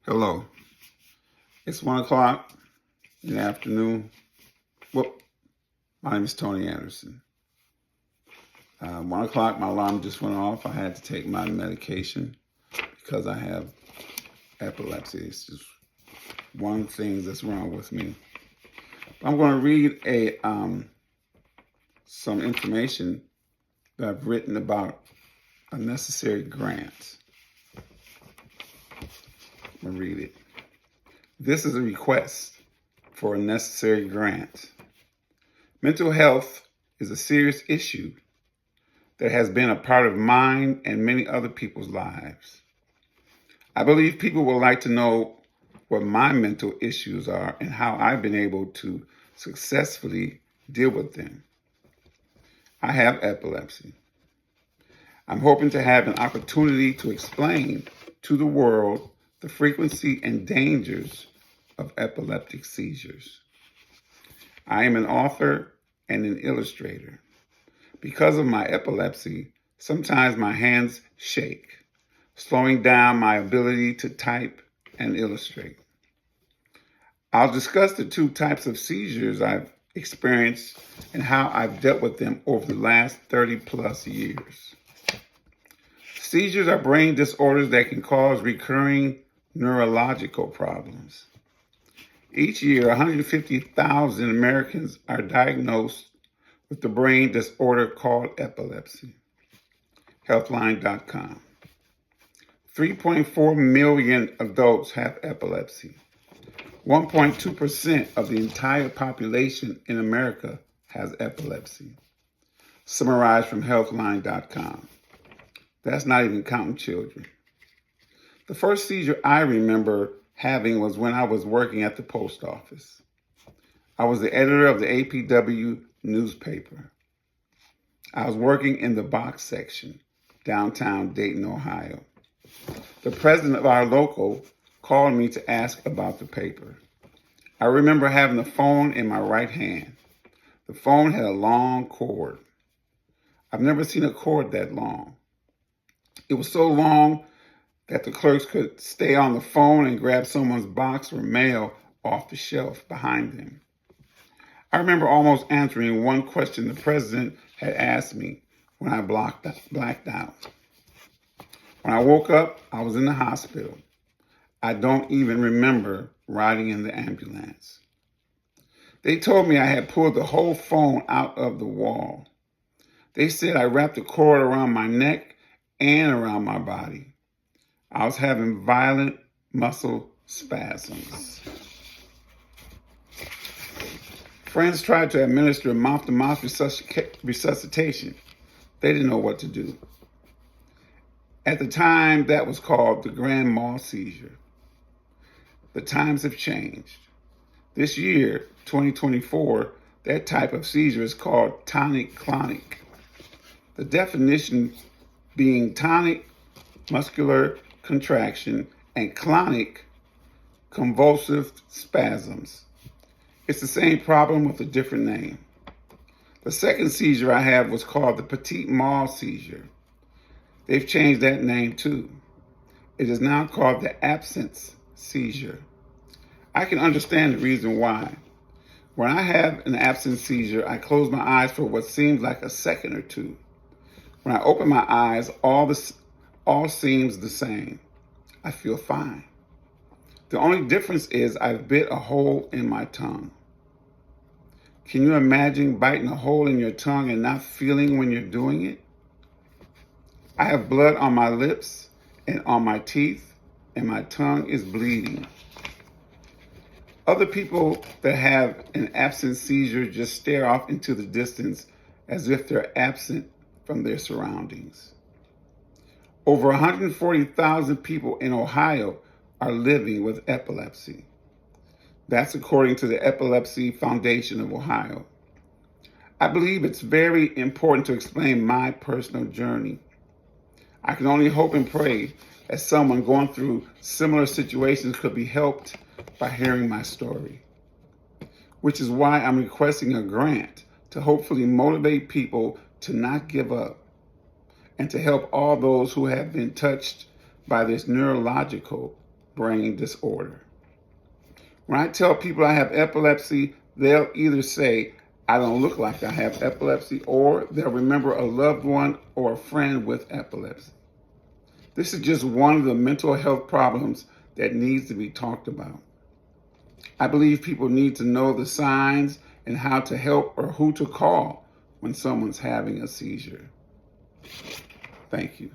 Hello. It's 1 o'clock in the afternoon. Well, my name is Tony Anderson. 1 o'clock, my alarm just went off. I had to take my medication because I have epilepsy. It's just one of the things that's wrong with me. I'm going to read some information that I've written about a necessary grant. I'm going to read it. This is a request for a necessary grant. Mental health is a serious issue that has been a part of mine and many other people's lives. I believe people would like to know what my mental issues are and how I've been able to successfully deal with them. I have epilepsy. I'm hoping to have an opportunity to explain to the world the frequency and dangers of epileptic seizures. I am an author and an illustrator. Because of my epilepsy, sometimes my hands shake, slowing down my ability to type and illustrate. I'll discuss the two types of seizures I've experienced and how I've dealt with them over the last 30 plus years. Seizures are brain disorders that can cause recurring neurological problems. Each year, 150,000 Americans are diagnosed with the brain disorder called epilepsy. Healthline.com. 3.4 million adults have epilepsy. 1.2% of the entire population in America has epilepsy. Summarized from Healthline.com. That's not even counting children. The first seizure I remember having was when I was working at the post office. I was the editor of the APW newspaper. I was working in the box section, downtown Dayton, Ohio. The president of our local called me to ask about the paper. I remember having the phone in my right hand. The phone had a long cord. I've never seen a cord that long. It was so long that the clerks could stay on the phone and grab someone's box or mail off the shelf behind them. I remember almost answering one question the president had asked me when I blacked out. When I woke up, I was in the hospital. I don't even remember riding in the ambulance. They told me I had pulled the whole phone out of the wall. They said I wrapped the cord around my neck and around my body. I was having violent muscle spasms. Friends tried to administer mouth-to-mouth resuscitation. They didn't know what to do. At the time, that was called the grand mal seizure. The times have changed. This year, 2024, that type of seizure is called tonic-clonic. The definition being tonic, muscular contraction, and clonic, convulsive spasms. It's the same problem with a different name. The second seizure I had was called the petit mal seizure. They've changed that name too. It is now called the absence seizure. I can understand the reason why. When I have an absence seizure, I close my eyes for what seems like a second or two. When I open my eyes, all seems the same. I feel fine. The only difference is I've bit a hole in my tongue. Can you imagine biting a hole in your tongue and not feeling when you're doing it? I have blood on my lips and on my teeth, and my tongue is bleeding. Other people that have an absent seizure just stare off into the distance as if they're absent from their surroundings. Over 140,000 people in Ohio are living with epilepsy. That's according to the Epilepsy Foundation of Ohio. I believe it's very important to explain my personal journey. I can only hope and pray that someone going through similar situations could be helped by hearing my story, which is why I'm requesting a grant to hopefully motivate people to not give up and to help all those who have been touched by this neurological brain disorder. When I tell people I have epilepsy, they'll either say, I don't look like I have epilepsy, or they'll remember a loved one or a friend with epilepsy. This is just one of the mental health problems that needs to be talked about. I believe people need to know the signs and how to help or who to call when someone's having a seizure. Thank you.